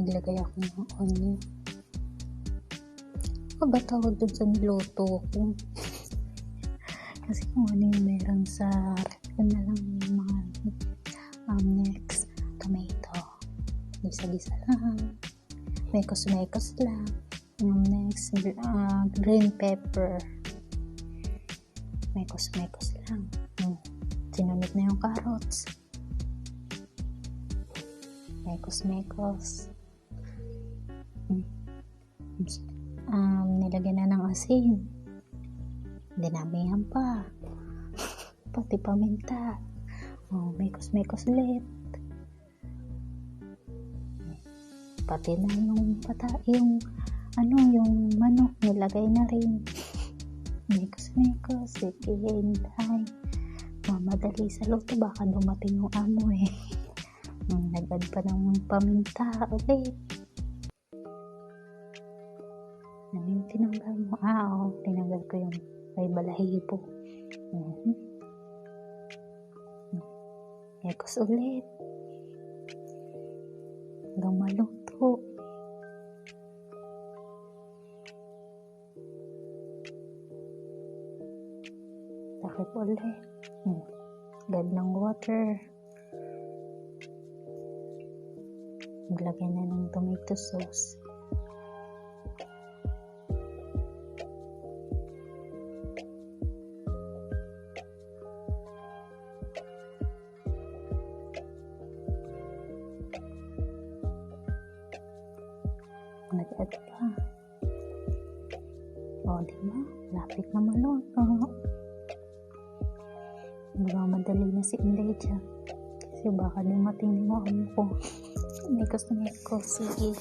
naglagay ako ng onion. Ano ba tawag dun sa niluto ko? Kasi kung ano yung meron sa ref, yun na lang yung mga next, tomato. Gisa-gisa lang. Mekos-mekos lang. Yung next, green pepper. Mekos-mekos lang. Sinunod na yung carrots. Mekos-mekos. Nilagyan na ng asin. Dinamihan pa. Pati paminta. Mekos-mekos ulit. Pati na yung yung manok nilagay na rin. Mekos-mekos. Sige, hintay. Mamadali sa luto, baka dumating yung amo eh. Nag-add pa ng paminta ulit. Tinanggal mo. Tinanggal ko yung may balahibo. Mekos ulit. Hanggang maluto. Takip ulit. Add ng water. Maglagay na ng tomato sauce. Nag-add pa. Diba? Lapit na maluto. Madali na si Inday dyan. Kasi baka dumating mo ko. Mekos. Sige.